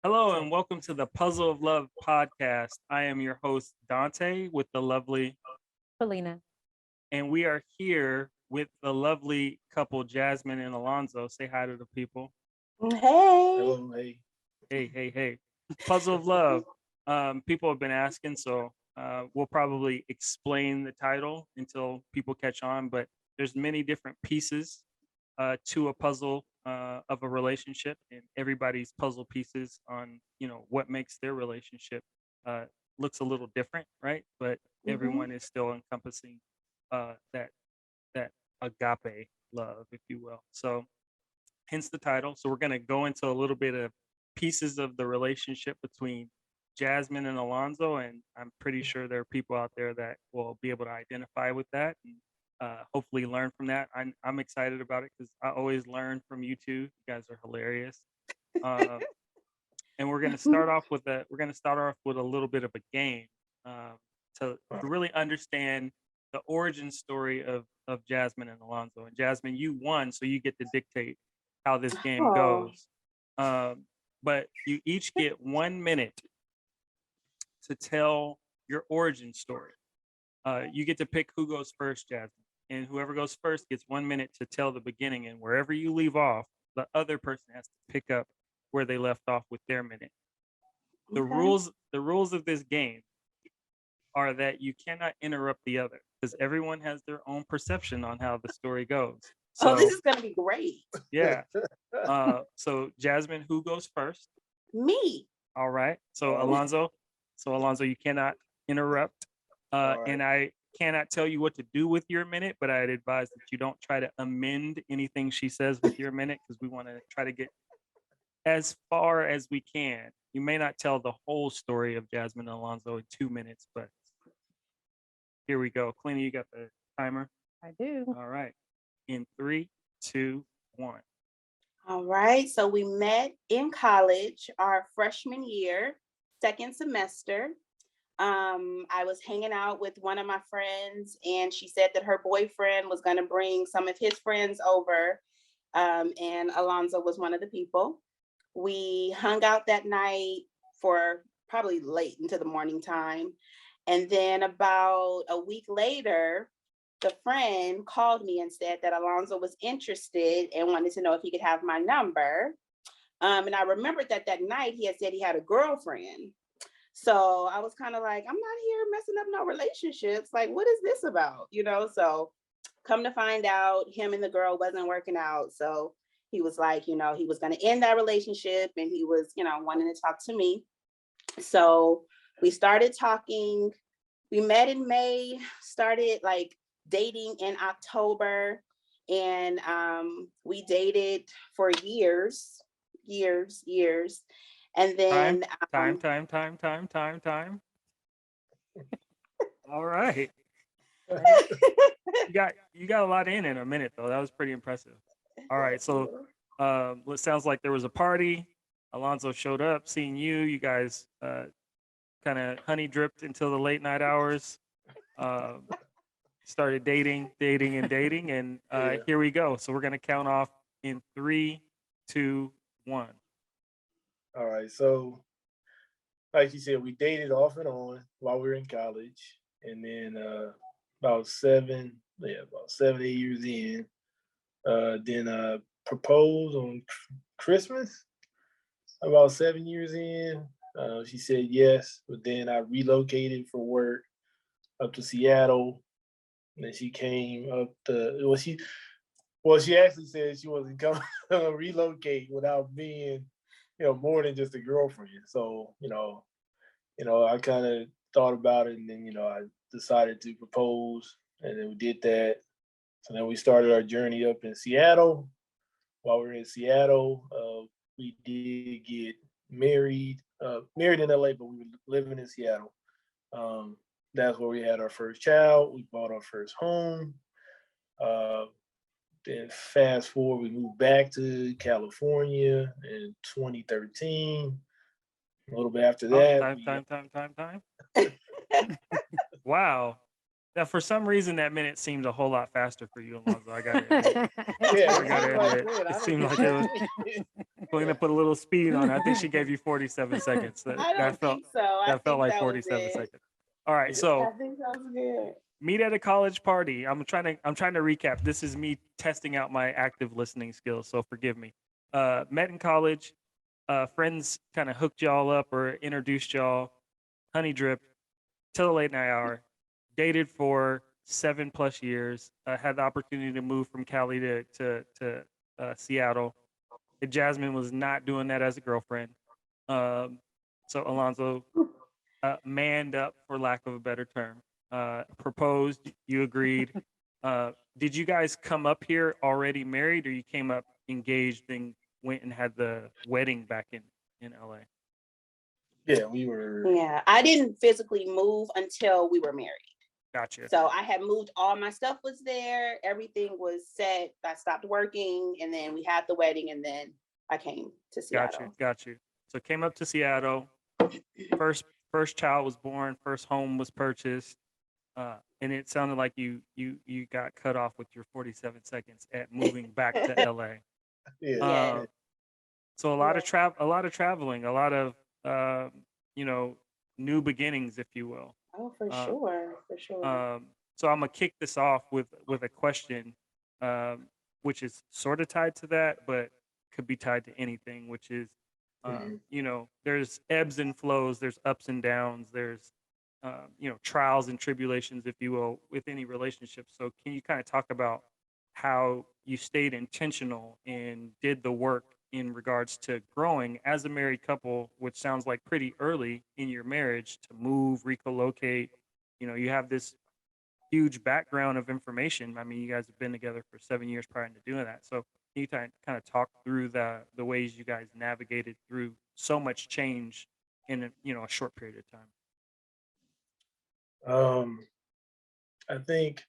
Hello and welcome to the Puzzle of Love podcast. I am your host, Dante, with the lovely, Felina. and we are here with the lovely couple, Jasmine and Alonzo. Say hi to the people. Hey. Hello, hey. Hey. Puzzle of Love. People have been asking, so we'll probably explain the title until people catch on, but there's many different pieces to a puzzle of a relationship, and everybody's puzzle pieces on what makes their relationship looks a little different, right? But everyone is still encompassing that agape love, if you will. So hence the title. So we're going to go into a little bit of pieces of the relationship between Jasmine and Alonzo, and I'm pretty sure there are people out there that will be able to identify with that and hopefully learn from that. I'm excited about it because I always learn from you two. You guys are hilarious. Uh, and we're going to start off with a little bit of a game to really understand the origin story of Jasmine and Alonzo. And Jasmine, you won, so you get to dictate how this game goes. But you each get 1 minute to tell your origin story. You get to pick who goes first, Jasmine. And whoever goes first gets 1 minute to tell the beginning. And wherever you leave off, the other person has to pick up where they left off with their minute. The rules of this game are that you cannot interrupt the other because everyone has their own perception on how the story goes. So, this is gonna be great. Yeah. So Jasmine, who goes first? Me. All right. So Alonzo, you cannot interrupt. Right. And I cannot tell you what to do with your minute, but I'd advise that you don't try to amend anything she says with your minute because we want to try to get as far as we can. You may not tell the whole story of Jasmine and Alonzo in 2 minutes, but here we go. Cleany, you got the timer? I do. All right. In 3, 2, 1. All right. So we met in college our freshman year, second semester. I was hanging out with one of my friends, and she said that her boyfriend was going to bring some of his friends over, and Alonzo was one of the people. We hung out that night for probably late into the morning time. And then about a week later, the friend called me and said that Alonzo was interested and wanted to know if he could have my number. And I remembered that night he had said he had a girlfriend. So I was kind of like, I'm not here messing up no relationships. Like, what is this about? So come to find out, him and the girl wasn't working out. So he was like, he was going to end that relationship, and he was, wanting to talk to me. So we started talking. We met in May, started like dating in October, and we dated for years. And then Time. All right. You got a lot in a minute though. That was pretty impressive. All right. So it sounds like there was a party. Alonzo showed up, seeing you. You guys kind of honey dripped until the late night hours. Started dating. And here we go. So we're gonna count off in 3, 2, 1. All right. So, like you said, we dated off and on while we were in college, and then about 8 years in, then proposed on Christmas. About 7 years in, she said yes, but then I relocated for work up to Seattle, and then she came up to she actually said she wasn't going to relocate without being more than just a girlfriend. So, I kind of thought about it, and then, I decided to propose, and then we did that. So then we started our journey up in Seattle. While we were in Seattle, we did get married in LA, but we were living in Seattle. That's where we had our first child. We bought our first home. Then fast forward, we moved back to California in 2013. A little bit after that. Time. Wow. Now, for some reason, that minute seemed a whole lot faster for you, Alonzo. I gotta admit. Yeah, I gotta admit, it seemed like it was. Selena put a little speed on it. I think she gave you 47 seconds. I don't think so. I That felt think like that was 47 it. seconds. All right, Yeah. so I think that was good. meet at a college party. I'm trying to recap. This is me testing out my active listening skills, so forgive me. Met in college. Friends kind of hooked y'all up or introduced y'all. Honey drip till the late night hour. Dated for 7+ years. Had the opportunity to move from Cali to Seattle. Jasmine was not doing that as a girlfriend. So Alonzo manned up, for lack of a better term. Proposed. You agreed. Did you guys come up here already married, or you came up engaged and went and had the wedding back in LA? Yeah, we were. Yeah, I didn't physically move until we were married. Gotcha. So I had moved, all my stuff was there, everything was set. I stopped working, and then we had the wedding, and then I came to Seattle. Got you. So came up to Seattle. First child was born. First home was purchased. And it sounded like you got cut off with your 47 seconds at moving back to LA. Yeah. Yes. So a lot of traveling, a lot of new beginnings, if you will. Oh, for sure. So I'm gonna kick this off with a question, which is sort of tied to that, but could be tied to anything, which is, there's ebbs and flows, there's ups and downs, there's trials and tribulations, if you will, with any relationship. So can you kind of talk about how you stayed intentional and did the work in regards to growing as a married couple, which sounds like pretty early in your marriage, to move, relocate? You have this huge background of information. I mean, you guys have been together for 7 years prior to doing that. So can you kind of talk through the ways you guys navigated through so much change in a short period of time? I think,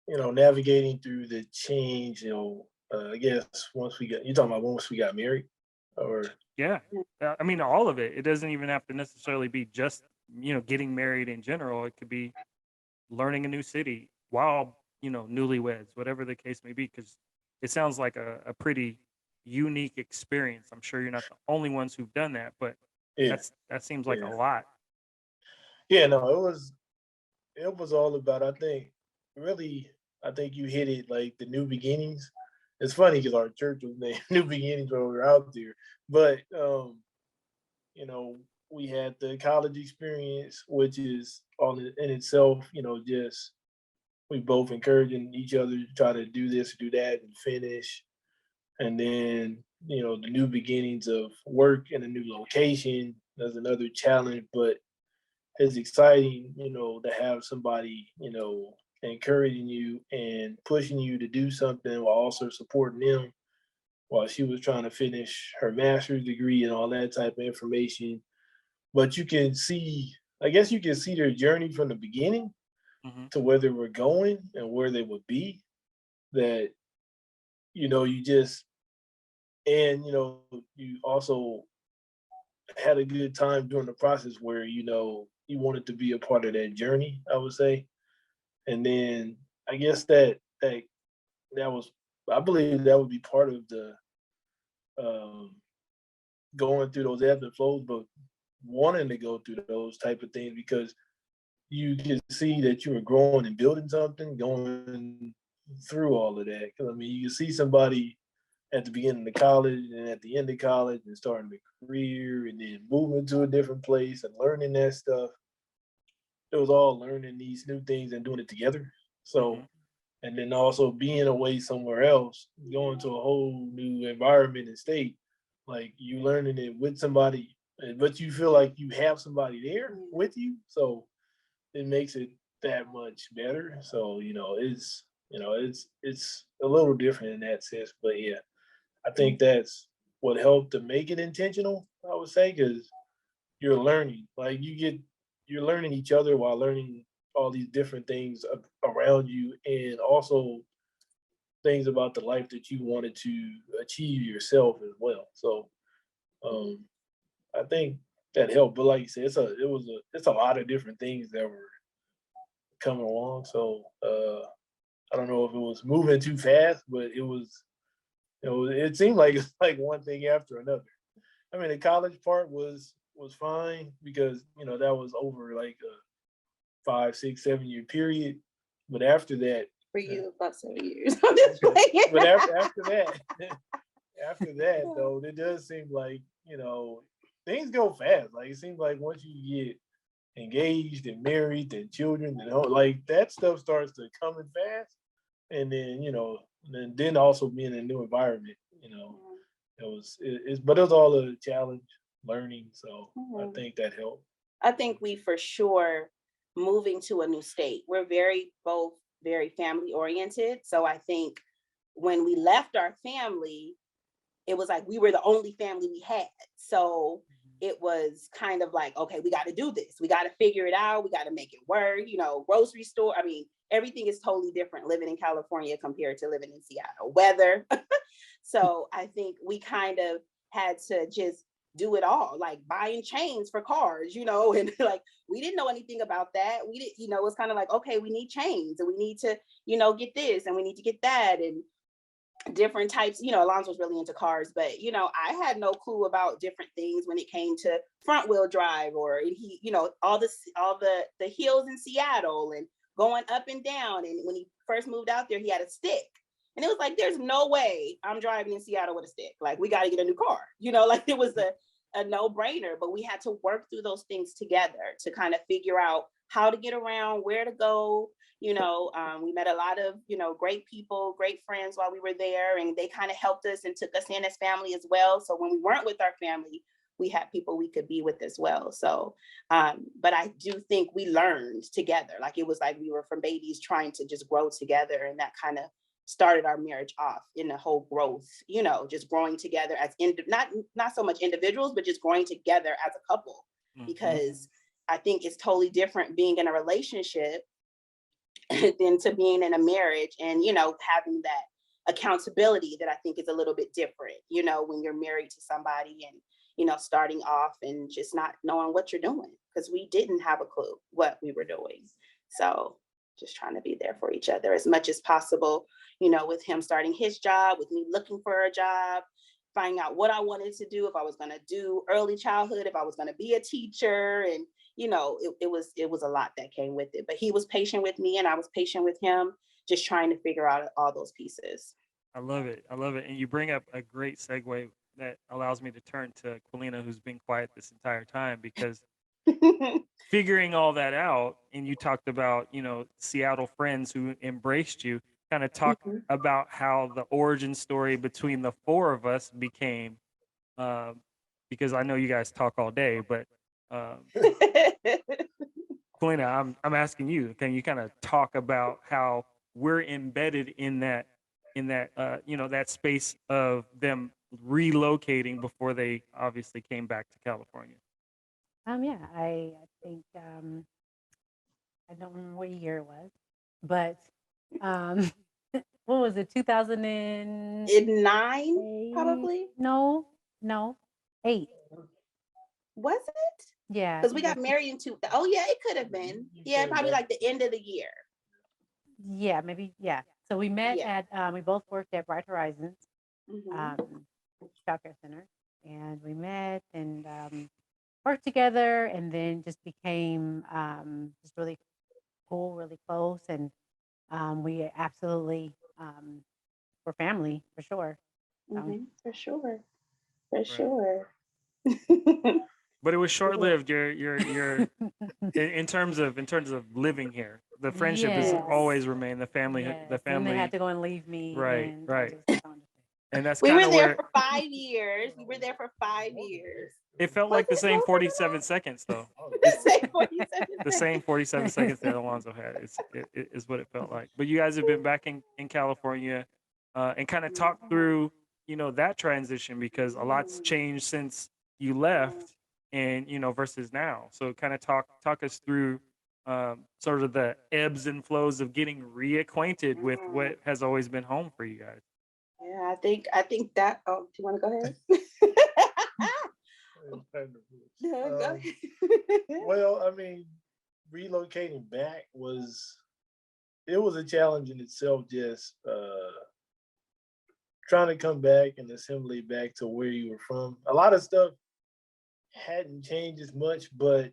navigating through the change, I guess you're talking about once we got married, or Yeah. I mean, all of it. It doesn't even have to necessarily be just, getting married in general. It could be learning a new city while, newlyweds, whatever the case may be, because it sounds like a pretty unique experience. I'm sure you're not the only ones who've done that, but yeah, that seems like a yeah, lot. yeah. No, it was all about. I think you hit it, like the new beginnings. It's funny because our church was named New Beginnings when we were out there, but you know, we had the college experience, which is all in itself, just we both encouraging each other to try to do this, do that, and finish. And then, the new beginnings of work in a new location. That's another challenge, but it's exciting, to have somebody, encouraging you and pushing you to do something while also supporting them while she was trying to finish her master's degree and all that type of information. But you can see, I guess you can see their journey from the beginning Hmm. to where they were going and where they would be. That, you just, and, you also had a good time during the process where, you wanted to be a part of that journey, I would say. And then I guess that was, I believe that would be part of the um, going through those ebbs and flows, but wanting to go through those type of things because you can see that you were growing and building something, going through all of that. Because I mean, you can see somebody at the beginning of college and at the end of college and starting a career and then moving to a different place and learning that stuff. It was all learning these new things and doing it together. So, Hmm. and then also being away somewhere else, going to a whole new environment and state, like you learning it with somebody, but you feel like you have somebody there with you. So it makes it that much better. So, it's a little different in that sense. But yeah, I think that's what helped to make it intentional, I would say, because you're learning. Like you're learning each other while learning all these different things around you, and also things about the life that you wanted to achieve yourself as well. So um, I think that helped. But like you said, it's a lot of different things that were coming along. So I don't know if it was moving too fast, but it was, it seemed like it's like one thing after another. I mean, the college part was fine because that was over like a 5, 6, 7 year period. But after that, For you, about 7 years. I'm just playing. but after that, after that though, it does seem like things go fast. Like it seems like once you get engaged and married and children and all, like that stuff starts to come in fast. And then also being in a new environment, but it was all a challenge learning. So I think that helped. I think we for sure moving to a new state. We're both very family oriented. So I think when we left our family, it was like we were the only family we had. So it was kind of like, okay, we got to do this. We got to figure it out. We got to make it work. Grocery store. I mean, everything is totally different living in California compared to living in Seattle. Weather. So I think we kind of had to just do it all, like buying chains for cars, and like we didn't know anything about that. We didn't, it was kind of like, okay, we need chains and we need to, get this and we need to get that and different types. Alonzo was really into cars, but I had no clue about different things when it came to front wheel drive or all the hills in Seattle and going up and down. And when he first moved out there, he had a stick. And it was like, there's no way I'm driving in Seattle with a stick. Like, we got to get a new car. Like it was a no-brainer, but we had to work through those things together to kind of figure out how to get around, where to go. We met a lot of, great people, great friends while we were there, and they kind of helped us and took us in as family as well. So when we weren't with our family, we had people we could be with as well. So, but I do think we learned together. Like it was like we were from babies trying to just grow together, and that kind of started our marriage off in the whole growth, just growing together as not so much individuals, but just growing together as a couple. Because I think it's totally different being in a relationship than to being in a marriage and, having that accountability that I think is a little bit different, when you're married to somebody and, starting off and just not knowing what you're doing, because we didn't have a clue what we were doing. So just trying to be there for each other as much as possible, with him starting his job, with me looking for a job, finding out what I wanted to do, if I was going to do early childhood, if I was going to be a teacher. And, it was a lot that came with it, but he was patient with me and I was patient with him, just trying to figure out all those pieces. I love it. I love it. And you bring up a great segue that allows me to turn to Quilina, who's been quiet this entire time, because figuring all that out, and you talked about, Seattle friends who embraced you, kind of talk about how the origin story between the four of us became, because I know you guys talk all day, but Quilina, I'm asking you, can you kind of talk about how we're embedded in that that space of them relocating before they obviously came back to California? Yeah, I think I don't remember what year it was, but what was it? 2009, probably. No, 8. Was it? Yeah, because we got married in oh yeah, it could have been. Yeah, probably like the end of the year. Yeah, maybe. Yeah. So we met at we both worked at Bright Horizons childcare center, and we met and worked together, and then just became just really cool, really close, and we absolutely were family for sure. For sure, for sure. But it was short lived. Your in terms of living here, the friendship has always remained. The family, the family. And they had to go and leave me. Right. And that's we kind were of there where for 5 years. We were there for 5 years. It felt like the same 47 seconds, though. The same 47 seconds that Alonzo had. It is what it felt like. But you guys have been back in California, and kind of talk through, that transition, because a lot's changed since you left, and versus now. So kind of talk us through sort of the ebbs and flows of getting reacquainted with what has always been home for you guys. Yeah, I think that. Oh, do you want to go ahead? Well, I mean, relocating back it was a challenge in itself, just trying to come back and assimilate back to where you were from. A lot of stuff hadn't changed as much, but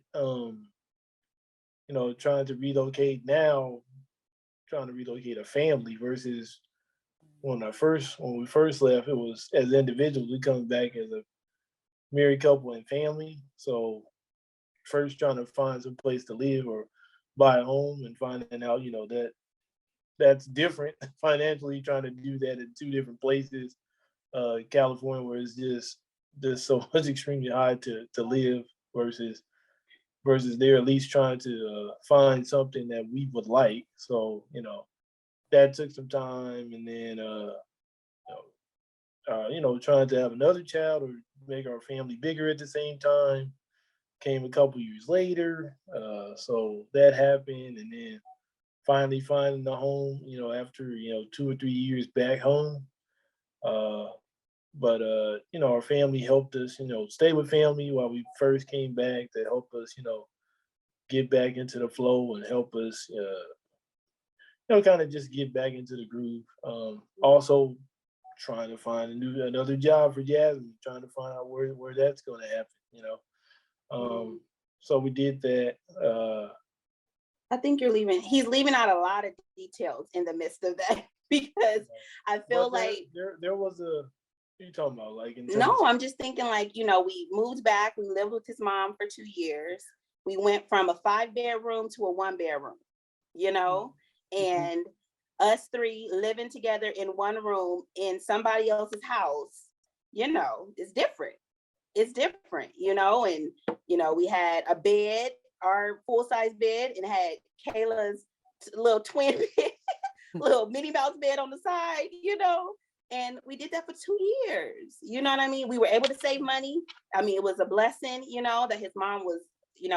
trying to relocate now, trying to relocate a family versus when we first left, it was as individuals, we come back as a married couple and family. So first trying to find some place to live or buy a home and finding out, that's different financially, trying to do that in two different places. California, where it's just so much extremely high to live versus they're at least trying to find something that we would like. So, that took some time. And then, trying to have another child or make our family bigger at the same time came a couple years later. So that happened. And then finally finding the home, after, 2 or 3 years back home. But our family helped us, stay with family while we first came back to help us, get back into the flow and help us, kind of just get back into the groove. Also trying to find another job for Jasmine, trying to find out where that's going to happen. So we did that. I think he's leaving out a lot of details in the midst of that because I feel like there was a, what are you talking about? Like, I'm just thinking like, we moved back, we lived with his mom for 2 years. We went from a 5-bedroom to a 1-bedroom, and us 3 living together in one room in somebody else's house, it's different. It's different, and, we had a bed, our full-size bed, and had Kayla's little twin bed, little Minnie Mouse bed on the side, and we did that for 2 years. You know what I mean? We were able to save money. I mean, it was a blessing, that his mom was, his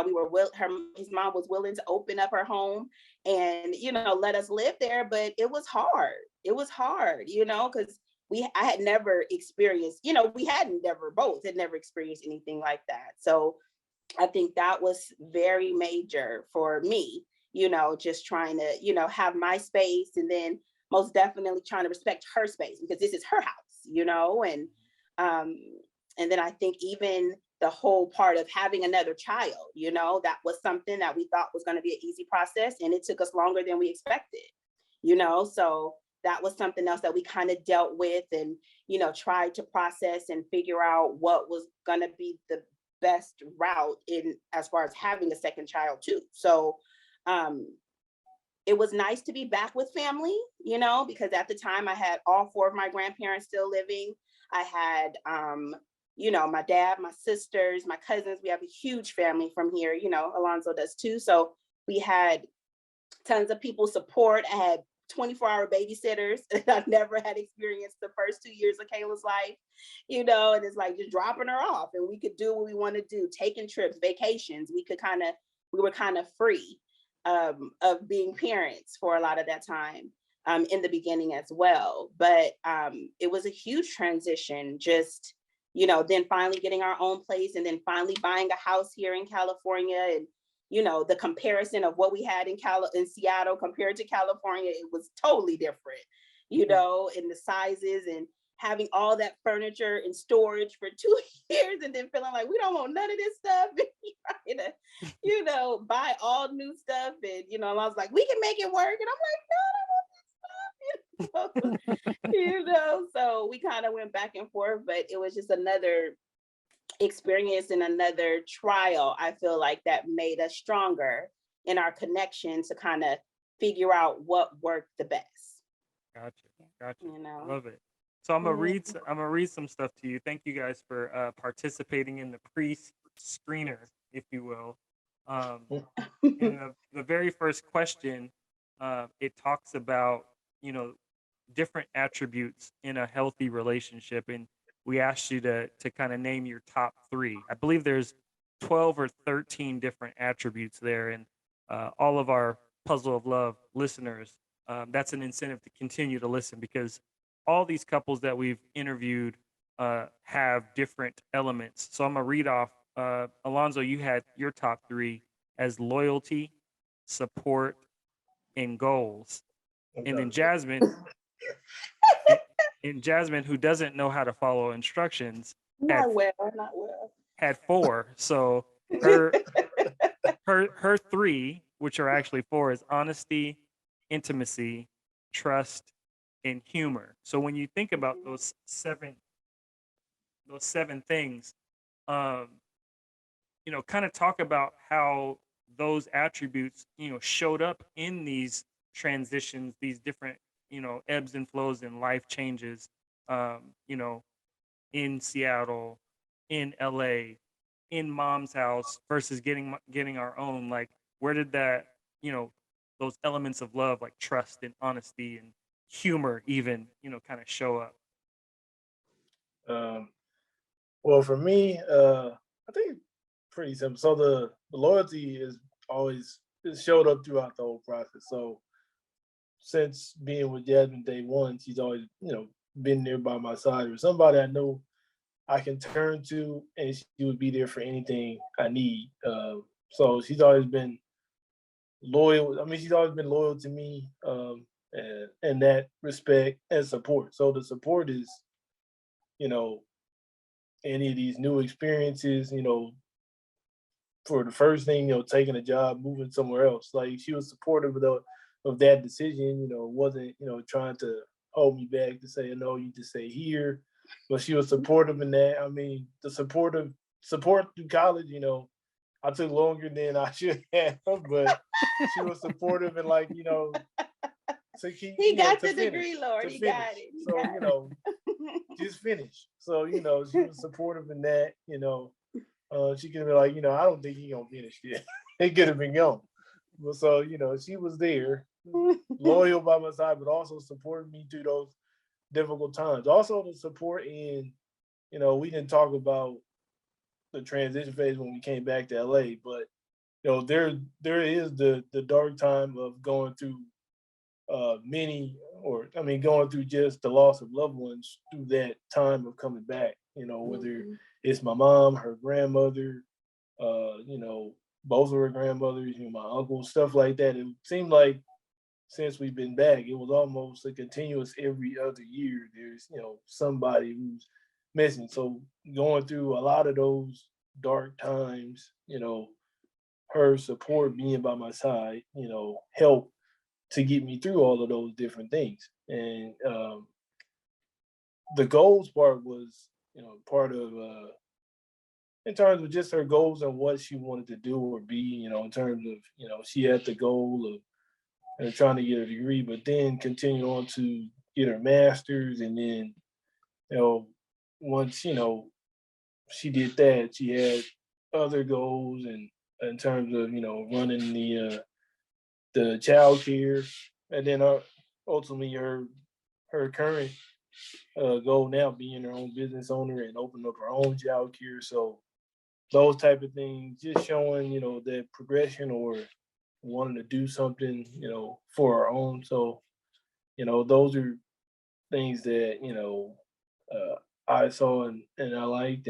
mom was willing to open up her home and, let us live there, but it was hard. It was hard, because I had never experienced, both had never experienced anything like that. So I think that was very major for me, just trying to, have my space, and then most definitely trying to respect her space because this is her house, and then I think even the whole part of having another child, that was something that we thought was going to be an easy process, and it took us longer than we expected, so that was something else that we kind of dealt with and, tried to process and figure out what was going to be the best route in as far as having a second child too. So it was nice to be back with family, because at the time I had all 4 of my grandparents still living. I had, my dad, my sisters, my cousins. We have a huge family from here, Alonzo does too. So we had tons of people support. I had 24-hour babysitters. I've never had experienced the first 2 years of Kayla's life, and it's like just dropping her off, and we could do what we want to do, taking trips, vacations. We were kind of free of being parents for a lot of that time in the beginning as well. But it was a huge transition, just, then finally getting our own place and then finally buying a house here in California. And, the comparison of what we had in Seattle compared to California, it was totally different, in the sizes, and having all that furniture and storage for 2 years and then feeling like we don't want none of this stuff. And trying to, buy all new stuff. And, I was like, we can make it work. And I'm like, no, I don't want this stuff. So we kind of went back and forth, but it was just another experience and another trial, I feel like, that made us stronger in our connection to kind of figure out what worked the best. Gotcha. Love it. So I'm gonna read some stuff to you. Thank you guys for participating in the pre-screener, if you will. In the very first question, it talks about different attributes in a healthy relationship, and we asked you to kind of name your top 3. I believe there's 12 or 13 different attributes there, and all of our Puzzle of Love listeners, that's an incentive to continue to listen, because all these couples that we've interviewed have different elements. So I'm gonna read off. Alonzo, you had your top 3 as loyalty, support, and goals. And then Okay. Jasmine, who doesn't know how to follow instructions, Not well, not well. had 4. So her 3, which are actually 4, is honesty, intimacy, trust, and humor. So when you think about those seven things, um, kind of talk about how those attributes, showed up in these transitions, these different, ebbs and flows and life changes, um, you know, in Seattle, in LA, in mom's house versus getting our own. Like, where did that, those elements of love, like trust and honesty and humor, even, kind of show up? Well, for me, I think pretty simple. So the loyalty is always it showed up throughout the whole process. So since being with Jasmine day one, she's always been there by my side, or somebody I know I can turn to, and she would be there for anything I need. So she's always been loyal. I mean, she's always been loyal to me, and in that respect and support. So the support is, you know, any of these new experiences, for the first thing, taking a job, moving somewhere else. Like she was supportive of that decision, wasn't, trying to hold me back to say, no, you just stay here. But she was supportive in that. I mean, the support through college, I took longer than I should have, but she was supportive and like, to keep He got to the finish, degree, Lord. to He finish. got it. He So, got it. just finish. So, she was supportive in that, she could have been like, I don't think he gonna finish yet. It could have been gone. But so, she was there, loyal by my side, but also supporting me through those difficult times. Also the support in, we didn't talk about the transition phase when we came back to LA, but there is the dark time of going through going through just the loss of loved ones through that time of coming back, whether it's my mom, her grandmother, both of her grandmothers, my uncle, stuff like that. It seemed like since we've been back, it was almost a continuous every other year. There's, somebody who's missing. So going through a lot of those dark times, her support being by my side, helped to get me through all of those different things. And the goals part was, part of in terms of just her goals and what she wanted to do or be, in terms of, she had the goal of trying to get a degree, but then continue on to get her master's. And then, once, she did that, she had other goals and in terms of, running the child care. And then ultimately her current goal now being her own business owner and opening up her own child care. So those type of things, just showing, that progression or wanting to do something, for our own. So, those are things that, I saw and I liked.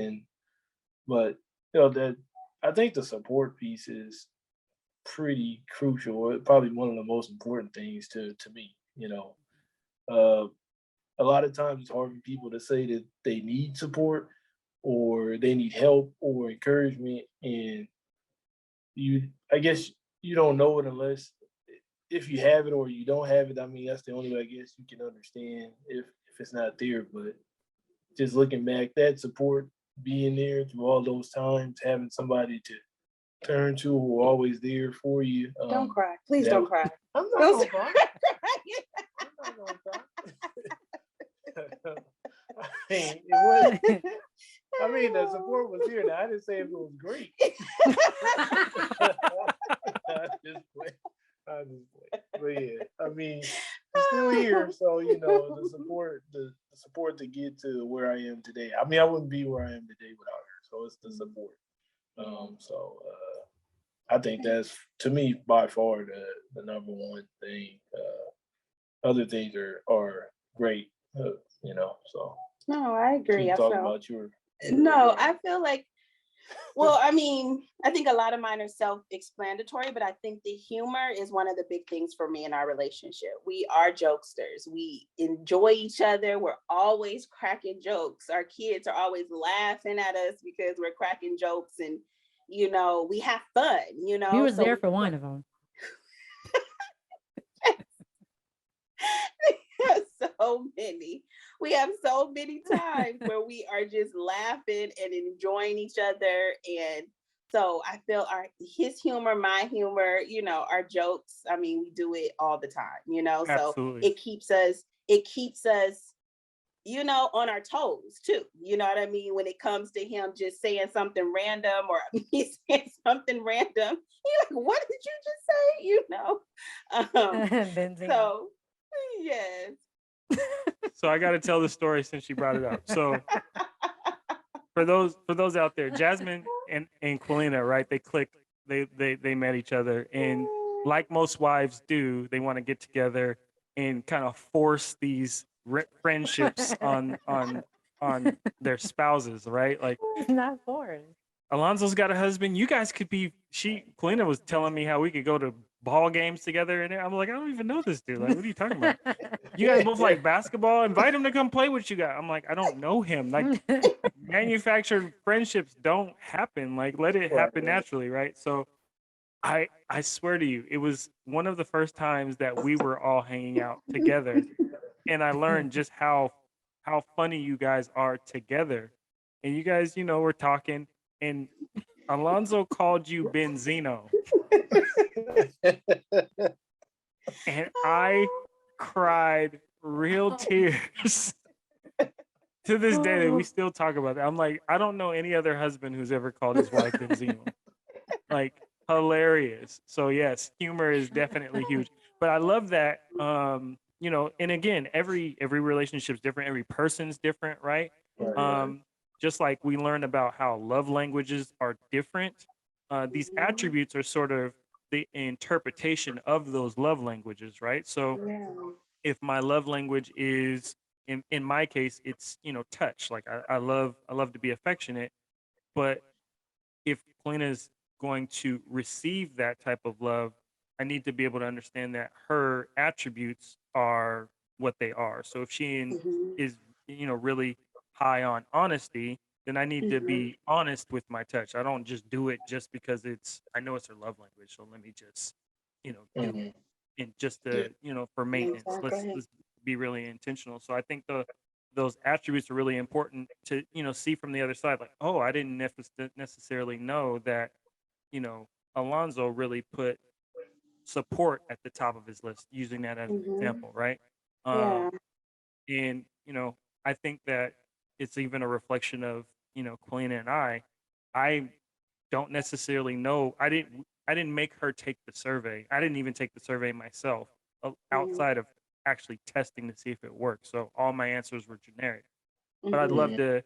But, that I think the support piece is pretty crucial. Probably one of the most important things to me, uh, a lot of times it's hard for people to say that they need support or they need help or encouragement. And I guess you don't know it unless if you have it or you don't have it. I mean, that's the only way I guess you can understand if it's not there. But just looking back, that support being there through all those times, having somebody to turn to who are always there for you. Don't cry. Please that- don't cry. I'm not Don't gonna cry. I'm not gonna cry. I mean, the support was here. Now, I didn't say if it was great. I just play. But yeah, I mean, I'm still here. So, the support to get to where I am today. I mean, I wouldn't be where I am today without her. So it's the support. I think that's, to me, by far the number one thing. Other things are great, so. No, I agree. You I talk feel about your no, I feel like Well, I mean, I think a lot of mine are self-explanatory, but I think the humor is one of the big things for me in our relationship. We are jokesters. We enjoy each other. We're always cracking jokes. Our kids are always laughing at us because we're cracking jokes, and we have fun. We was So there for one of them. so many. We have so many times where we are just laughing and enjoying each other. And so I feel his humor, my humor, our jokes. I mean, we do it all the time, so Absolutely. it keeps us, on our toes too. You know what I mean? When it comes to him just saying something random or me saying something random, he's like, what did you just say? Benzino. So yes. So I got to tell the story since she brought it up. So for those out there, Jasmine and Quilina, right? They clicked. They met each other, and like most wives do, they want to get together and kind of force these friendships on their spouses, right? Like, It's not forced. Alonzo's got a husband. You guys could be. Quilina was telling me how we could go to ball games together, and I'm like, I don't even know this dude. Like, what are you talking about? You guys both like basketball. Invite him to come play with you guys. I'm like, I don't know him. Like, manufactured friendships don't happen. Like, let it happen naturally, right? So, I swear to you, it was one of the first times that we were all hanging out together, and I learned just how funny you guys are together. And you guys, were talking, and Alonzo called you Benzino, and I cried real tears. To this day, we still talk about that. I'm like, I don't know any other husband who's ever called his wife Benzino. Like, hilarious. So yes, humor is definitely huge. But I love that. And again, every relationship's different. Every person's different, right? Just like we learned about how love languages are different. These attributes are sort of the interpretation of those love languages, right? So if my love language is, in my case, it's touch. Like I love to be affectionate, but if Polina's going to receive that type of love, I need to be able to understand that her attributes are what they are. So if she is really high on honesty, then I need to be honest with my touch. I don't just do it just because I know it's her love language. So let me just do it. And just to for maintenance. Let's be really intentional. So I think those attributes are really important to see from the other side. Like, oh, I didn't necessarily know that Alonzo really put support at the top of his list, using that as an example, right? And I think that it's even a reflection of Quilina and I don't necessarily know. I didn't make her take the survey. I didn't even take the survey myself, outside of actually testing to see if it worked. So all my answers were generic. But I'd love to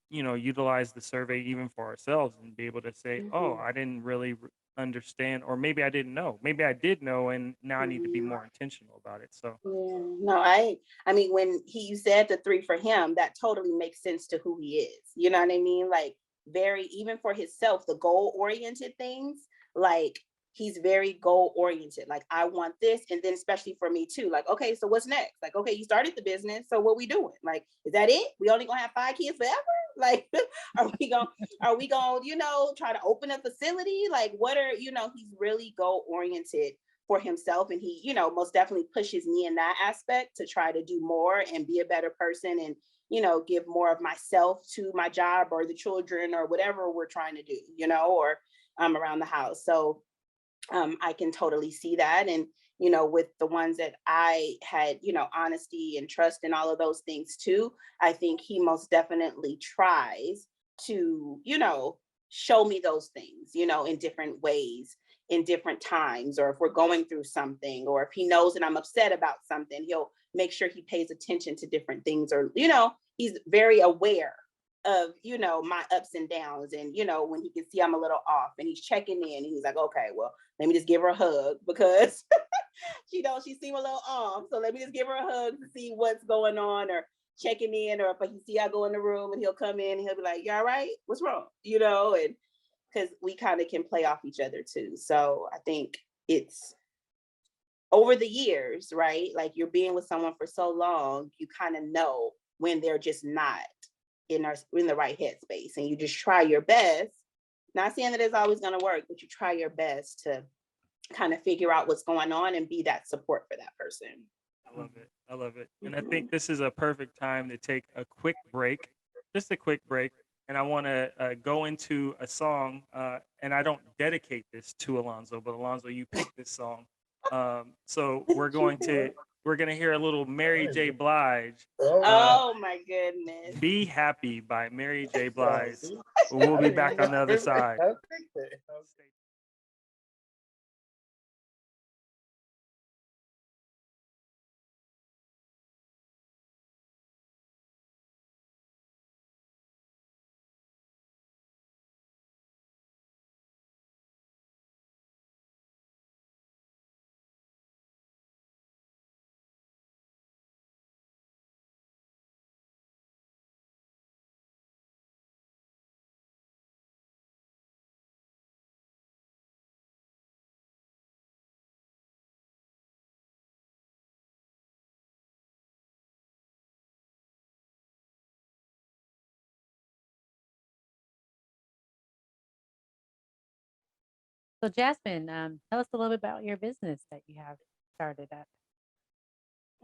utilize the survey even for ourselves and be able to say, oh, I didn't really understand, or maybe I didn't know. Maybe I did know, and now I need to be more intentional about it. So no, I mean, when you said the 3 for him, that totally makes sense to who he is. You know what I mean? Like, very, even for himself, the goal-oriented things, like, he's very goal-oriented. Like, I want this, and then especially for me too, like, okay, so what's next? Like, okay, you started the business, so what we doing? Like, is that it? We only gonna have 5 kids forever? Like, are we gonna try to open a facility? Like, what are, he's really goal-oriented for himself, and he, most definitely pushes me in that aspect to try to do more and be a better person, and give more of myself to my job or the children or whatever we're trying to do, or around the house. So I can totally see that. And with the ones that I had, honesty and trust and all of those things too, I think he most definitely tries to show me those things in different ways, in different times, or if we're going through something, or if he knows that I'm upset about something, he'll make sure he pays attention to different things, or he's very aware of my ups and downs, and when he can see I'm a little off, and he's checking in, and he's like, okay, well, let me just give her a hug, because she seemed a little off, so let me just give her a hug to see what's going on, or checking in, or if he see I go in the room, and he'll come in and he'll be like, you all right, what's wrong, and because we kind of can play off each other too. So I think it's over the years, right? Like you're being with someone for so long, you kind of know when they're just not in the right headspace, and you just try your best. Not saying that it's always going to work, but you try your best to kind of figure out what's going on and be that support for that person. I love it. I love it. And I think this is a perfect time to take a quick break, just a quick break. And I want to go into a song, and I don't dedicate this to Alonzo, but Alonzo, you picked this song. So we're going to hear a little Mary J. Blige. Oh my goodness. Be Happy by Mary J. Blige. We'll be back on the other side. So Jasmine, tell us a little bit about your business that you have started up.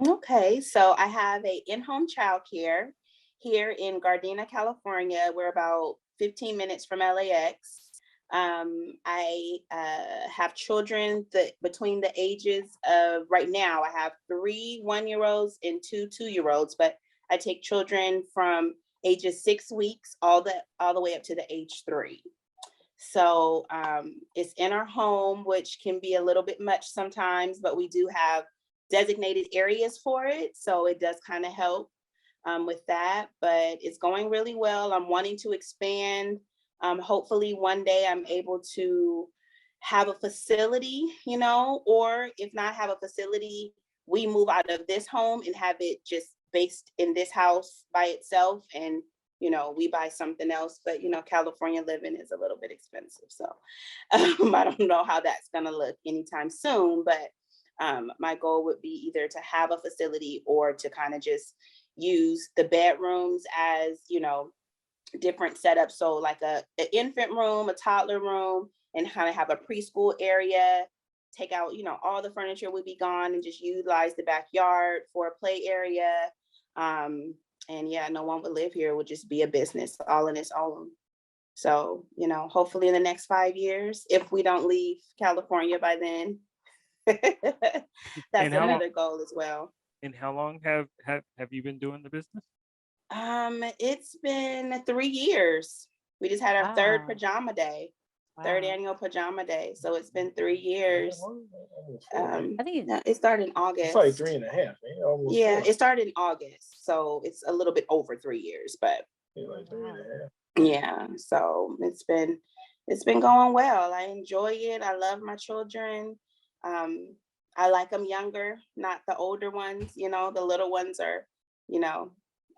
Okay, so I have a in-home childcare here in Gardena, California. We're about 15 minutes from LAX. I have children between the ages of, right now, I have 3 1-year-olds and 2 2-year-olds, but I take children from ages 6 weeks all the way up to the age 3. So it's in our home, which can be a little bit much sometimes, but we do have designated areas for it. So it does kind of help with that, but it's going really well. I'm wanting to expand. Hopefully one day I'm able to have a facility, or if not have a facility, we move out of this home and have it just based in this house by itself, and we buy something else. But California living is a little bit expensive, so I don't know how that's gonna look anytime soon, but my goal would be either to have a facility or to kind of just use the bedrooms as different setups. So like an infant room, a toddler room, and kind of have a preschool area. Take out all the furniture would be gone and just utilize the backyard for a play area. And yeah, no one would live here. It would just be a business all in its own. So hopefully in the next 5 years, if we don't leave California by then. That's another goal as well. And how long have you been doing the business? It's been 3 years. We just had our third Wow. pajama day, third Wow. annual pajama day. So it's been 3 years. I think It started in August. It's like 3.5. Yeah, it started in August. So it's a little bit over 3 years, but Like 3.5. yeah, so it's been going well. I enjoy it. I love my children. I like them younger, not the older ones. The little ones are,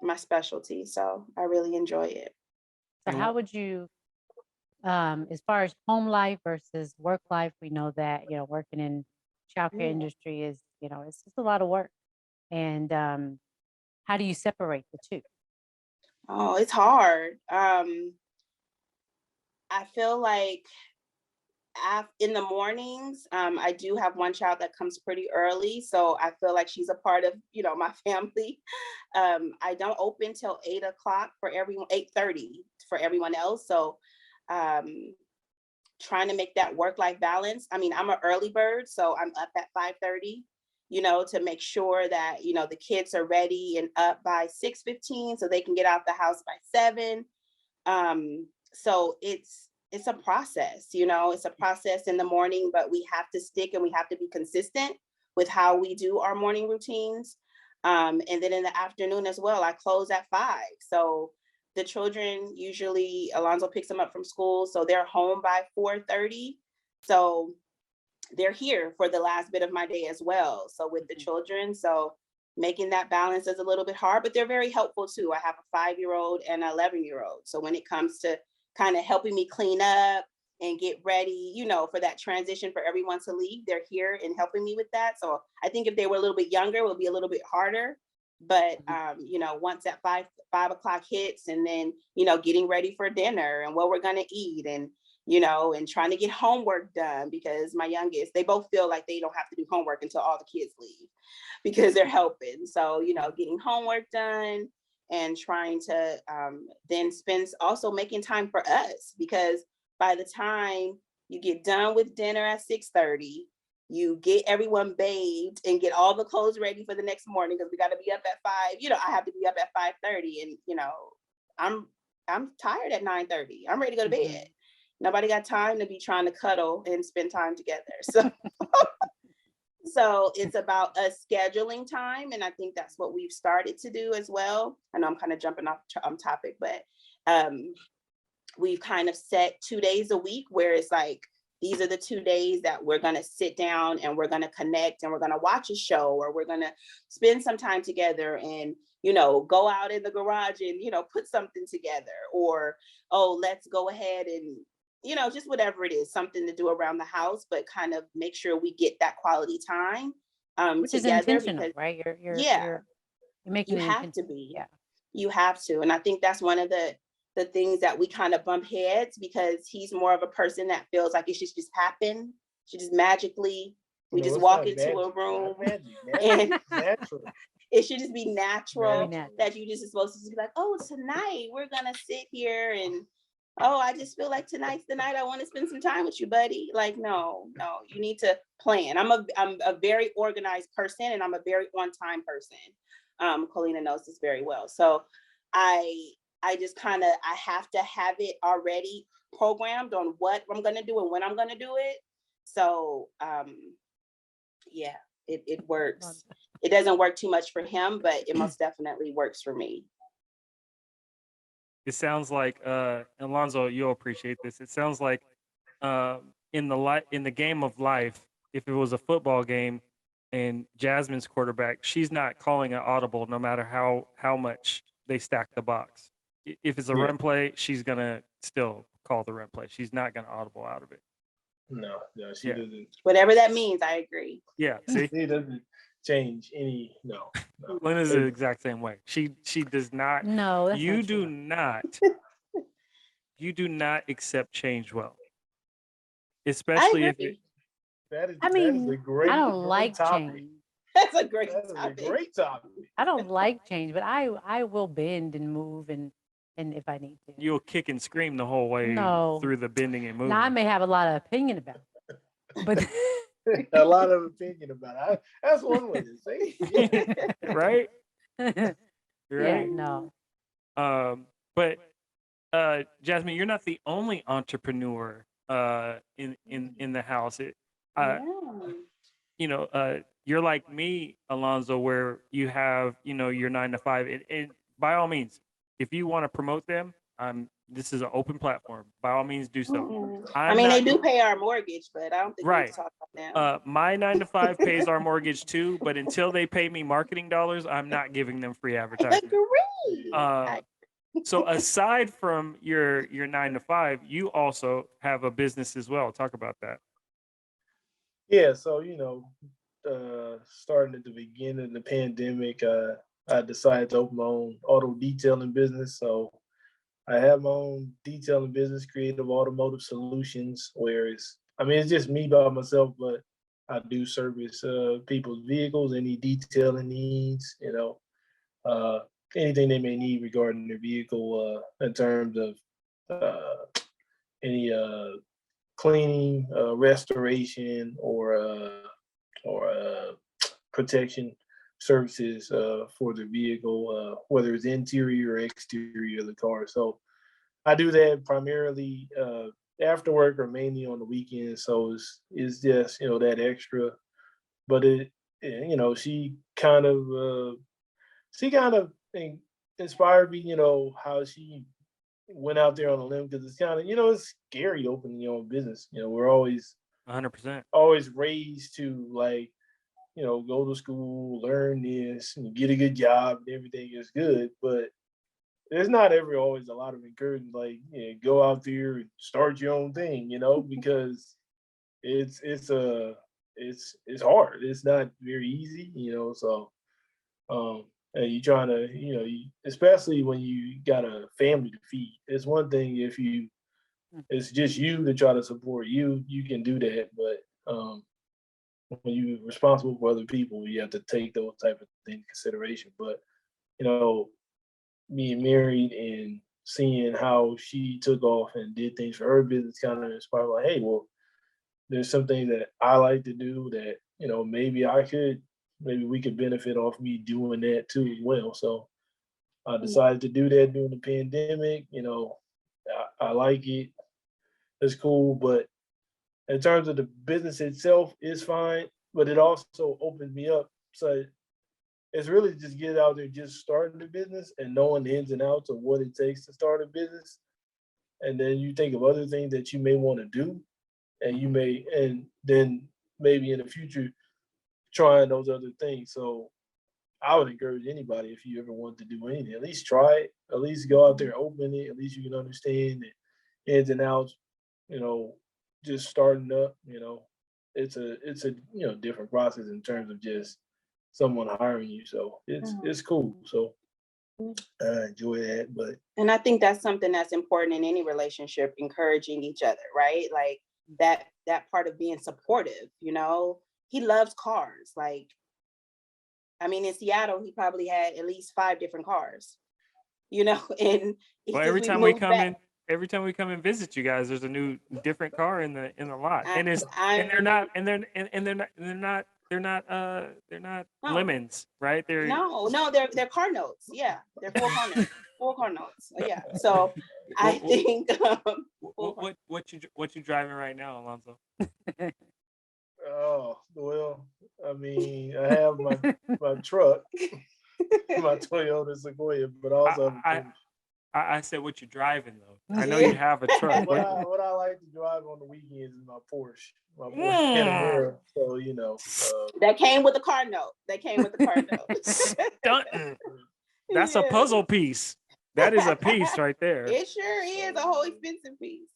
my specialty. So I really enjoy it. so. How would you, as far as home life versus work life, we know that working in childcare industry is it's just a lot of work, and how do you separate the two? Oh, it's hard. I feel like in the mornings, I do have one child that comes pretty early, so I feel like she's a part of my family. I don't open till 8 o'clock for everyone, 8:30 for everyone else. So trying to make that work-life balance. I mean, I'm an early bird, so I'm up at 5:30, to make sure that the kids are ready and up by 6:15 so they can get out the house by 7. So it's a process, it's a process in the morning, but we have to stick and we have to be consistent with how we do our morning routines. And then in the afternoon as well, I close at 5. So the children, usually Alonzo picks them up from school, so they're home by 4:30. So they're here for the last bit of my day as well. So with the children, so making that balance is a little bit hard, but they're very helpful too. I have a 5-year-old and an 11-year-old. So when it comes to kind of helping me clean up, and get ready, for that transition for everyone to leave. They're here and helping me with that. So I think if they were a little bit younger, it would be a little bit harder. But once that 5 o'clock hits, and then getting ready for dinner and what we're gonna eat, and and trying to get homework done, because my youngest, they both feel like they don't have to do homework until all the kids leave because they're helping. So getting homework done and trying to then also making time for us, because by the time you get done with dinner at 6:30, you get everyone bathed and get all the clothes ready for the next morning, because we got to be up at 5. I have to be up at 5:30, and I'm tired at 9:30. I'm ready to go to bed. Nobody got time to be trying to cuddle and spend time together. So it's about us scheduling time, and I think that's what we've started to do as well. I know I'm kind of jumping off topic, but we've kind of set 2 days a week where it's like, these are the 2 days that we're going to sit down and we're going to connect, and we're going to watch a show, or we're going to spend some time together and, go out in the garage and, put something together, or, oh, let's go ahead and, just whatever it is, something to do around the house, but kind of make sure we get that quality time Which is together. intentional, Because, right? yeah, You're making you it have to intentional. be. Yeah. You have to. And I think that's one of the things that we kind of bump heads, because he's more of a person that feels like it should just happen. Should just magically, we just walk into a room and natural. It should just be natural, Natural. that you just supposed to just be like, oh, tonight we're gonna sit here and, oh, I just feel like tonight's the night I want to spend some time with you, buddy. Like, no, you need to plan. I'm a very organized person, and I'm a very on-time person. Colina knows this very well. So I just kind of, I have to have it already programmed on what I'm going to do and when I'm going to do it. So, yeah, it works. It doesn't work too much for him, but it most definitely works for me. It sounds like, Alonzo, you'll appreciate this. It sounds like in the game of life, if it was a football game and Jasmine's quarterback, she's not calling an audible no matter how much they stack the box. If it's a run play, she's gonna still call the run play. She's not gonna audible out of it. No, she doesn't. Whatever that means, I agree. Yeah, see, She doesn't change any. No. Lena's the exact same way. She does not. No, that's You not do true. not. You do not accept change well, I especially if agree. That is I mean, a great. I don't great like topic. change. That's a great That is a topic. great topic. I don't like change, but I will bend and move and if I need to. you'll kick and scream the whole way No. through the bending and moving. Now I may have a lot of opinion about it, but A lot of opinion about it. That's one way to say it. Right? yeah, Right? no. But Jasmine, you're not the only entrepreneur in the house. Yeah. You're like me, Alonzo, where you have, your 9 to 5. And by all means, if you want to promote them, this is an open platform. By all means, do so. Mm-mm. I mean, they do pay our mortgage, but I don't think we need to talk about them. My 9 to 5 pays our mortgage too, but until they pay me marketing dollars, I'm not giving them free advertising. Agree. So aside from your 9 to 5, you also have a business as well. Talk about that. Yeah, so starting at the beginning of the pandemic, I decided to open my own auto detailing business. So I have my own detailing business, Creative Automotive Solutions, where it's just me by myself, but I do service people's vehicles, any detailing needs, anything they may need regarding their vehicle in terms of any cleaning, restoration, or protection services for the vehicle, whether it's interior or exterior of the car. So I do that primarily after work or mainly on the weekends. So it's just that extra. But she kind of inspired me. How she went out there on a limb, because it's kind of it's scary opening your own business. We're always 100%. always raised to go to school, learn this, and get a good job, and everything is good. But there's not always a lot of encouragement, like, go out there and start your own thing, because it's hard. It's not very easy, so and you trying to, especially when you got a family to feed. It's one thing if it's just you to try to support you, you can do that. But when you're responsible for other people, you have to take those type of things into consideration. But, being married and seeing how she took off and did things for her business kind of inspired, like, hey, well, there's something that I like to do that, maybe we could benefit off me doing that too as well. So I decided to do that during the pandemic. I like it. It's cool. But in terms of the business itself, it's fine. But it also opens me up. So it's really just get out there, just starting the business and knowing the ins and outs of what it takes to start a business. And then you think of other things that you may want to do. And then maybe in the future, trying those other things. So I would encourage anybody, if you ever want to do anything, at least try it. At least go out there, open it. At least you can understand the ins and outs. Just starting up. It's a different process in terms of just someone hiring you. So it's cool. So I enjoy that. But And I think that's something that's important in any relationship, encouraging each other, right? Like that part of being supportive. He loves cars. Like, I mean, in Seattle, he probably had at least 5 different cars, and Well, every time we come and visit you guys, there's a new different car in the lot, and they're not lemons, right? They're car notes. Yeah, they're full car notes. Full car notes. Yeah. So I think what you driving right now, Alonzo? Oh, well, I mean, I have my truck, my Toyota Sequoia, but also I said what you driving though. I know you have a truck. what I like to drive on the weekends is my Porsche Panamera. So that came with a car note. Stunting. That's a puzzle piece. That is a piece right there. It sure is a whole expensive piece.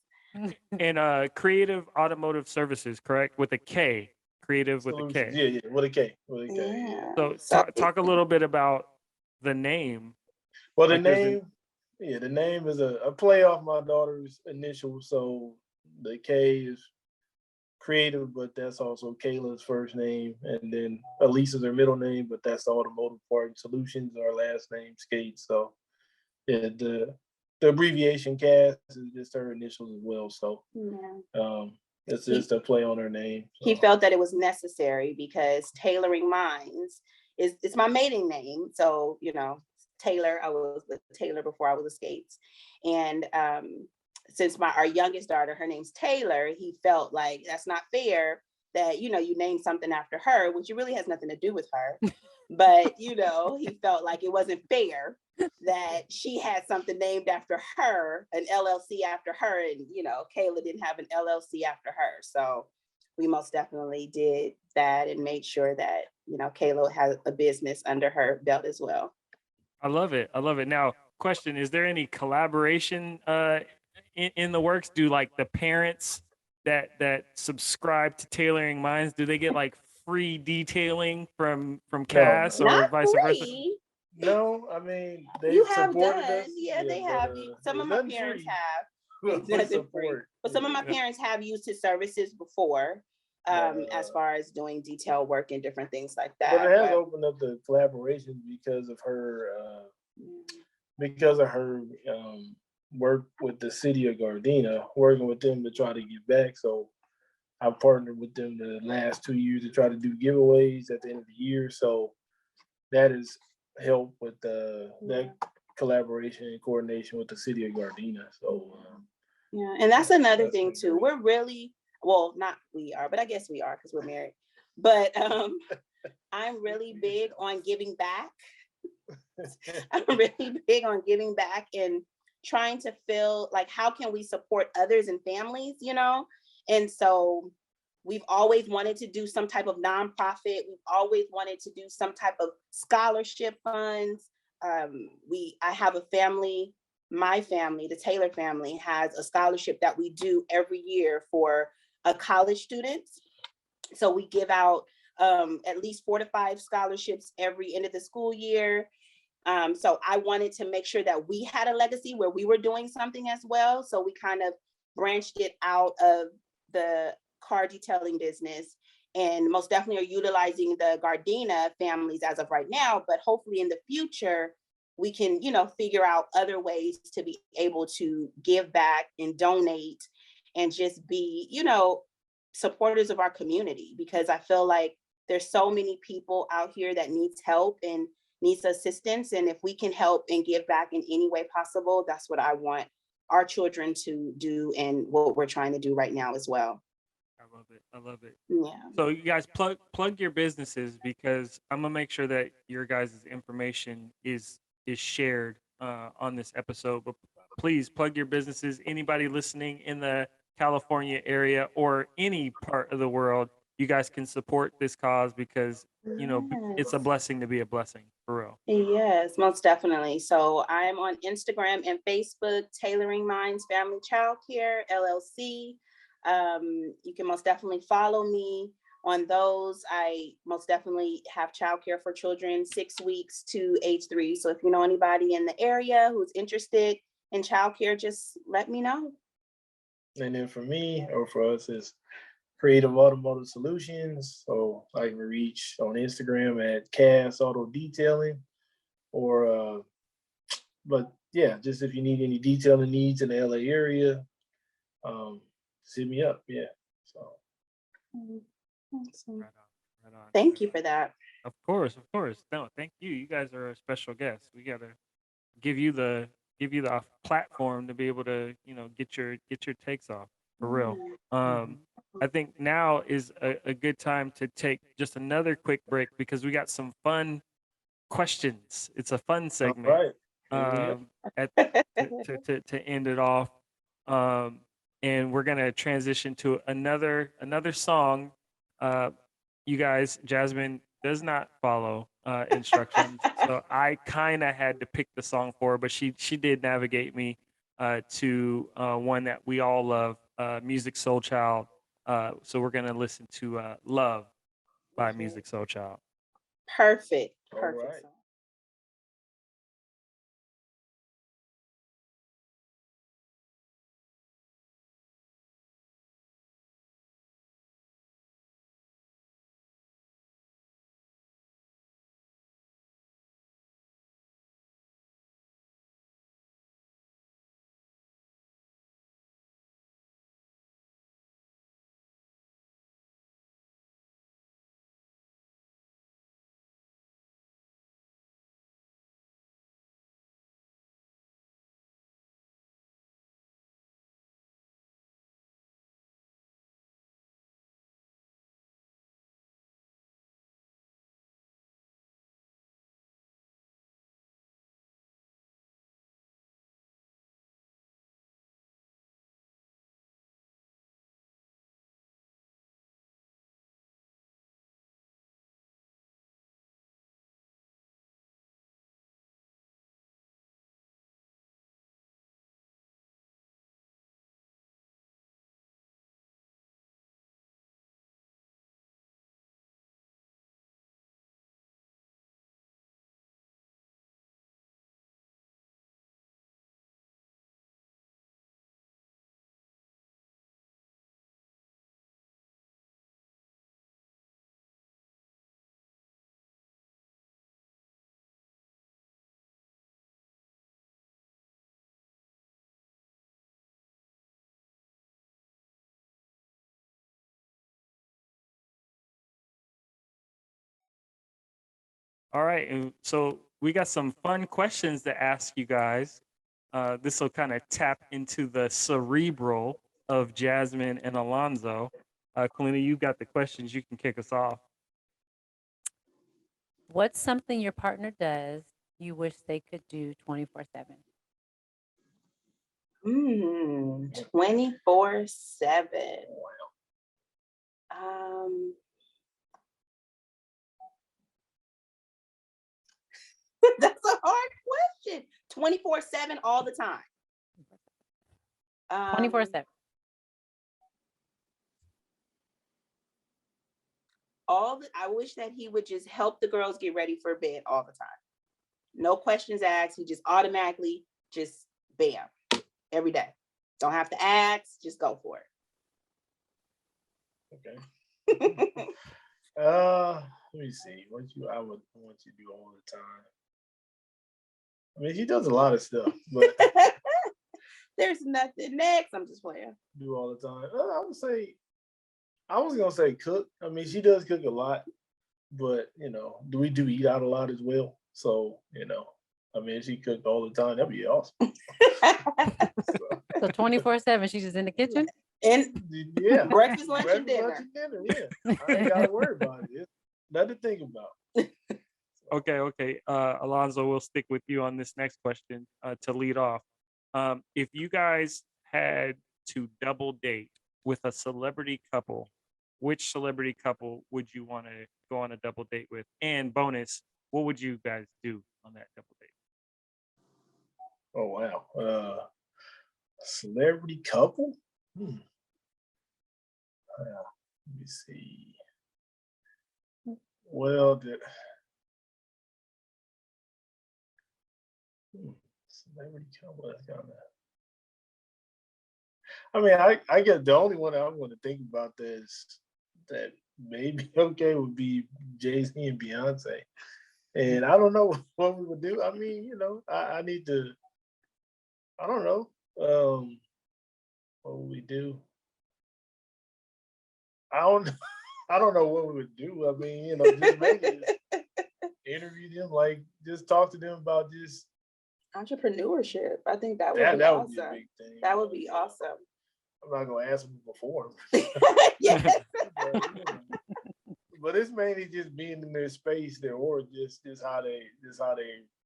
And Creative Automotive Services, correct? With a K. Creative with a K. Yeah, with a K. Yeah. So talk a little bit about the name. Well, the name is a play off my daughter's initials. So the K is Creative, but that's also Kayla's first name. And then Elisa's her middle name, but that's the Automotive Parts Solutions, our last name, Scates. So yeah, the abbreviation CAS is just her initials as well. So it's just a play on her name. So. He felt that it was necessary because Tailoring Minds it's my maiden name. So, Taylor, I was with Taylor before I was with Scates. And since our youngest daughter, her name's Taylor, he felt like that's not fair that, you name something after her, which it really has nothing to do with her. But, he felt like it wasn't fair that she had something named after her, an LLC after her, and, Kayla didn't have an LLC after her. So we most definitely did that and made sure that, Kayla has a business under her belt as well. I love it. Now, question, is there any collaboration in the works? Do like the parents that subscribe to Tailoring Minds, do they get like free detailing from CAS or vice versa? No, I mean, you have done. Us. Yeah, they have. Some of my parents have. But some of my parents have used his services before, as far as doing detail work and different things like that. But it has opened up the collaboration because of her work with the city of Gardena, working with them to try to give back. So I partnered with them the last 2 years to try to do giveaways at the end of the year. So that has helped with that collaboration and coordination with the city of Gardena. So and that's another thing too. We're really, well, not we are, but I guess we are because we're married. But I'm really big on giving back. I'm really big on giving back and trying to feel like, how can we support others and families, And so we've always wanted to do some type of nonprofit. We've always wanted to do some type of scholarship funds. I have a family, my family, the Taylor family, has a scholarship that we do every year for college students. So we give out at least 4 to 5 scholarships every end of the school year. So I wanted to make sure that we had a legacy where we were doing something as well. So we kind of branched it out of the car detailing business, and most definitely are utilizing the Gardena families as of right now. But hopefully in the future, we can, figure out other ways to be able to give back and donate and just be, supporters of our community, because I feel like there's so many people out here that needs help and needs assistance. And if we can help and give back in any way possible, that's what I want our children to do, and what we're trying to do right now as well. I love it. I love it. Yeah. So you guys plug your businesses, because I'm gonna make sure that your guys' information is shared on this episode. But please plug your businesses. Anybody listening in the California area or any part of the world, you guys can support this cause, because it's a blessing to be a blessing, for real. Yes, most definitely. So I'm on Instagram and Facebook, Tailoring Minds Family Child Care LLC. You can most definitely follow me on those. I most definitely have childcare for children 6 weeks to age 3. So if you know anybody in the area who's interested in childcare, just let me know. And then for me, or for us, is Creative Automotive Solutions. So I can reach on Instagram at Cass Auto Detailing, or but yeah, just if you need any detailing needs in the LA area, hit me up. Yeah. So Awesome. Right on, right on. Thank you for that. Of course, of course. No, thank you. You guys are a special guest. We gotta give you the platform to be able to get your takes off, for real. I think now is a good time to take just another quick break, because we got some fun questions. It's a fun all segment right. at to end it off. And we're gonna transition to another song. You guys, Jasmine does not follow instructions, so I kind of had to pick the song for her, but she did navigate me to one that we all love, Music Soul Child. So we're gonna listen to "Love" by Music Soul Child. Perfect. All Perfect. right. All right, and so we got some fun questions to ask you guys. This will kind of tap into the cerebral of Jasmine and Alonzo. Kalina, you got the questions. You can kick us off. What's something your partner does you wish they could do 24/7? 24/7. That's a hard question. 24/7 all the time. 24/7. I wish that he would just help the girls get ready for bed all the time. No questions asked. He just automatically just bam every day. Don't have to ask. Just go for Okay. it. Let me see. I would want you to do all the time. I mean, she does a lot of stuff, but There's nothing next. I'm just playing. do all the time. I was gonna say cook. I mean, she does cook a lot, but we do eat out a lot as well. So I mean, if she cooked all the time, that'd be awesome. So 24/7, she's just in the kitchen. And Yeah, breakfast, lunch, and breakfast, dinner. lunch, and dinner. Yeah, I ain't gotta worry about it. It's nothing to think about. Okay. Alonzo, we'll stick with you on this next question to lead off. If you guys had to double date with a celebrity couple, which celebrity couple would you want to go on a double date with? And bonus, what would you guys do on that double date? Oh wow, celebrity couple. Let me see. Well, celebrity couple. That's kind of. I mean, I guess the only one I'm going to think about that maybe okay would be Jay-Z and Beyonce, and I don't know what we would do. I mean, I need to. I don't know. What would we do? I don't. I don't know what we would do. I mean, just maybe interview them, like just talk to them about just Entrepreneurship. I think that would be that would awesome. be a big thing. That would be awesome. I'm not gonna ask them before, Yes. but it's mainly just being in their space, there, or just how they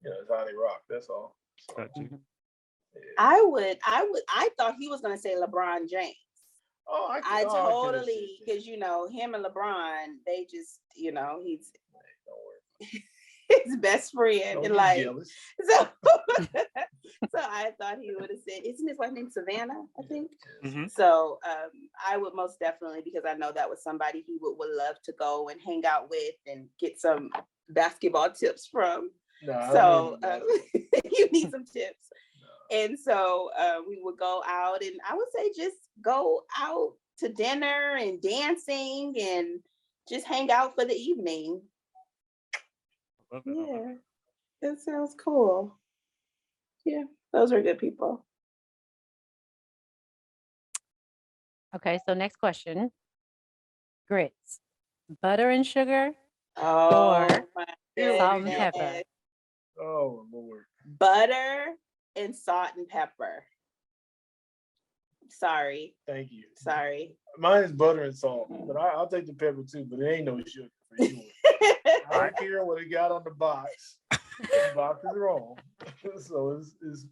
rock. That's all. So, Gotcha. I thought he was gonna say LeBron James. oh, I could've said totally, that. because him and LeBron, they just, he's Don't worry. his best friend, Don't and be like, jealous. so, so I thought he would have said, isn't his wife named Savannah? I think. Mhm. So I would most definitely, because I know that was somebody he would love to go and hang out with and get some basketball tips from. No, I So don't need you need some tips. And so we would go out, and I would say just go out to dinner and dancing and just hang out for the evening. Love it, I love it. Yeah, it sounds cool. Yeah, those are good people. Okay, so next question. Grits, butter and sugar, Oh, or my salt and goodness. pepper. Oh Lord. Butter and salt and pepper. Sorry. Thank you. Sorry. Mine is butter and salt, but I'll take the pepper too. But it ain't no sugar for sure. I don't care what it got on the box. The box is wrong. So it's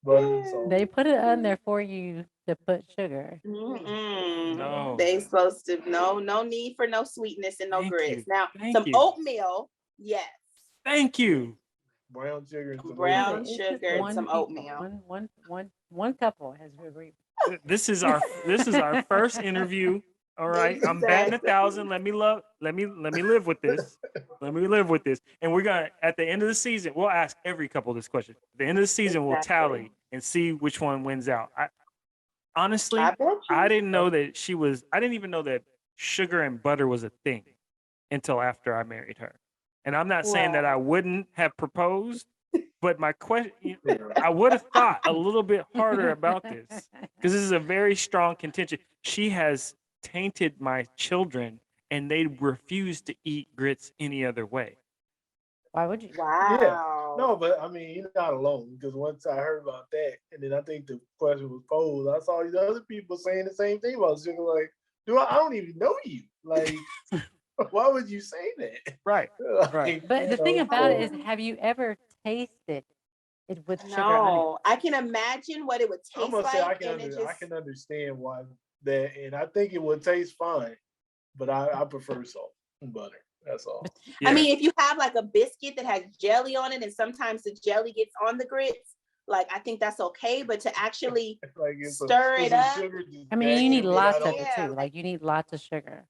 butter and salt. They put it on there for you to put sugar. Mm-mm. No. They supposed to no need for no sweetness and no Thank grits. you. Now Thank some you. oatmeal, yes. Thank you. Brown sugar and some Brown It's just sugar and one some people. oatmeal. One couple has agreed. This is our first interview. All right, I'm batting Exactly. 1,000. Let me live with this. Let me live with this. And we're gonna, at the end of the season, we'll ask every couple this question. At the end of the season, we'll Exactly. tally and see which one wins out. Honestly, I bet you. I didn't know that I didn't even know that sugar and butter was a thing until after I married her. And I'm not saying that I wouldn't have proposed, but my question, I would have thought a little bit harder about this, because this is a very strong contention. She has tainted my children, and they refuse to eat grits any other way. Why would you? Wow. No, but I mean, you're not alone, because once I heard about that, and then I think the question was posed, I saw these other people saying the same thing about sugar. Like, I don't even know you. Like, why would you say that? Right. Like, Right. But the thing about it so is, have you ever tasted it with sugar on No, I can imagine what it would I taste must say like, and I can understand why that, and I think it would taste fine, but I prefer salt and butter. That's all. Yeah. I mean, if you have like a biscuit that has jelly on it and sometimes the jelly gets on the grits, like I think that's okay. But to actually Like stir it up. I mean, you need lots of it Yeah. too. Like you need lots of sugar.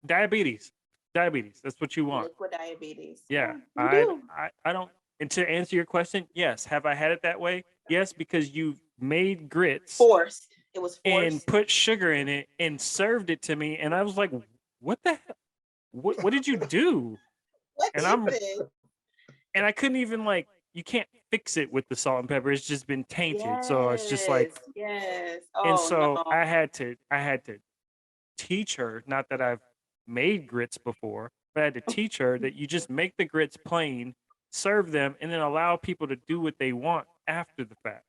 Diabetes. That's what you want. Liquid diabetes. Yeah. you do. I don't. And to answer your question, yes. Have I had it that way? Yes, because you made grits Forced. It was and forced. put sugar in it and served it to me, and I was like, "What the hell? What did you do?" What and is I'm- this? And I couldn't even like. You can't fix it with the salt and pepper. It's just been tainted. So it's just like. yes. And Oh, so no. I had to teach her. Not that I've made grits before, but I had to teach her that you just make the grits plain, serve them, and then allow people to do what they want after the fact.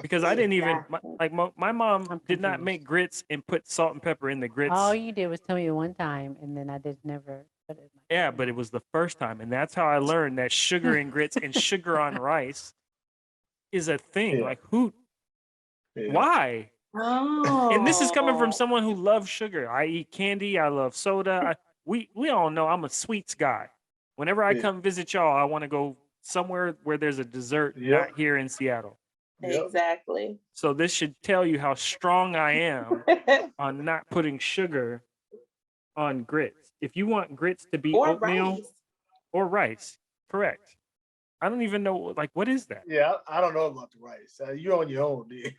Because I didn't even Exactly. my mom I'm did not confused. make grits and put salt and pepper in the grits. All you did was tell me one time, and then I did never put it. Yeah, but it was the first time, and that's how I learned that sugar in grits and sugar on rice is a thing. Yeah. Like who? Yeah. Why? Oh. And this is coming from someone who loves sugar. I eat candy. I love soda. We all know I'm a sweets guy. Whenever I Yeah. come visit y'all, I want to go somewhere where there's a dessert, Yep. not here in Seattle. Yep. Exactly. So this should tell you how strong I am on not putting sugar on grits. If you want grits to be or oatmeal rice. or rice, correct. I don't even know, like, what is that? Yeah, I don't know about the rice. You're on your own, dude.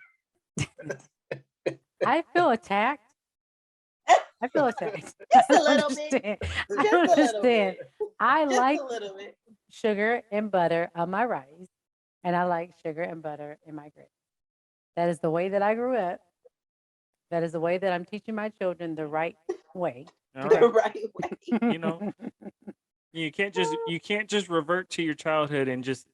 I feel attacked. I feel attacked. Just a I don't little bit. understand. I Just don't a little understand. bit. I Just like a little bit. sugar and butter on my rice, and I like sugar and butter in my grits. That is the way that I grew up. That is the way that I'm teaching my children the right way. All The right. right way. You know, you can't just revert to your childhood and just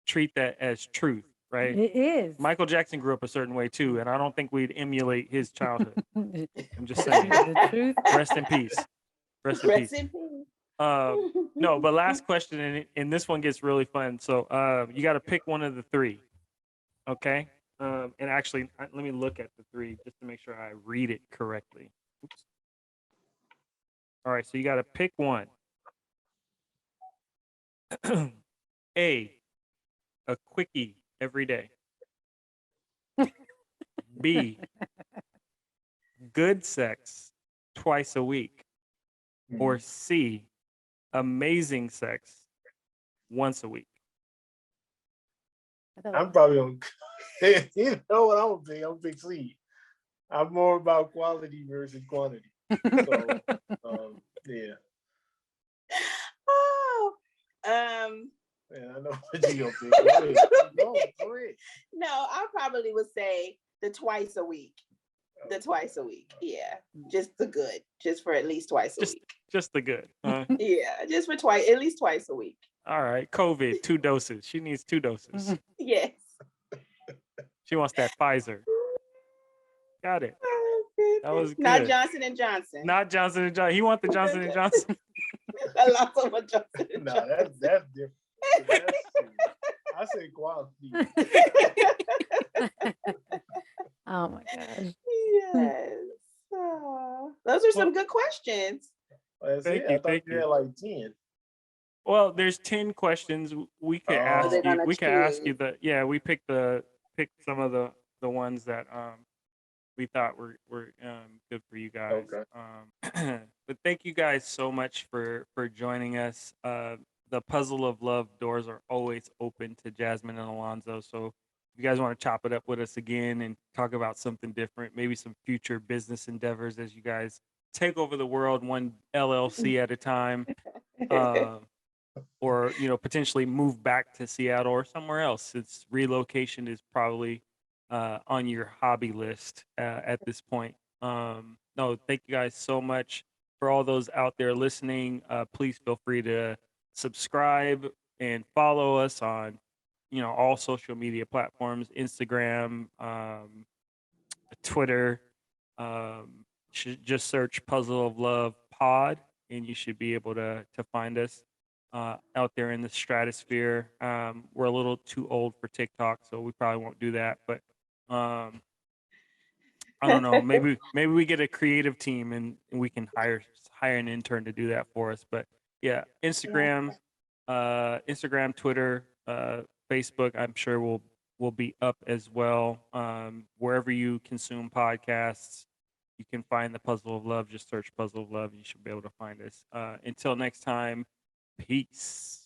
treat that as truth, right? It is. Michael Jackson grew up a certain way too, and I don't think we'd emulate his childhood. The I'm just saying. truth. Rest in peace. Rest in Rest peace. in peace. No, but last question, and this one gets really fun. So you got to pick one of the three, okay? And actually, let me look at the three just to make sure I read it correctly. Oops. All right, so you got to pick one. A quickie every day. B, good sex twice a week. Or C, amazing sex once a week. I'm probably on. You know what I'm gonna pick? I'm gonna pick C. I'm more about quality versus quantity. So, yeah. Oh. Yeah, I know what you gonna pick. Go ahead. Go for it. No, I probably would say the twice a week. The twice a week. Yeah. Just the good. Just for at least twice a week. Just the good. Huh? Yeah. Just for at least twice a week. All right. COVID, 2 doses. She needs 2 doses. Yes. She wants that Pfizer. Got it. That was Not good. Johnson and Johnson. Not Johnson and Johnson. He wants the Johnson and Johnson. A lot of Johnson and No, Johnson. that's different. I say quality. Oh my gosh. Yes. Those are some good questions. That's Thank it. you, I thought thank you you. had like 10. Well, there's 10 questions. We could Oh. ask They're you. gonna We could ask you choose. we picked some of the ones that we thought were good for you guys. Okay. But thank you guys so much for joining us. The Puzzle of Love doors are always open to Jasmine and Alonzo. So if you guys want to chop it up with us again and talk about something different, maybe some future business endeavors as you guys take over the world one LLC at a time, or potentially move back to Seattle or somewhere else, since relocation is probably on your hobby list at this point. No, thank you guys so much. For all those out there listening, please feel free to subscribe and follow us on all social media platforms: Instagram, Twitter. Should just search Puzzle of Love Pod, and you should be able to find us out there in the stratosphere. We're a little too old for TikTok, so we probably won't do that. But I don't know. Maybe we get a creative team and we can hire an intern to do that for us. But Yeah, Instagram, Twitter, Facebook. I'm sure will be up as well. Wherever you consume podcasts, you can find the Puzzle of Love. Just search Puzzle of Love. You should be able to find us. Until next time, peace.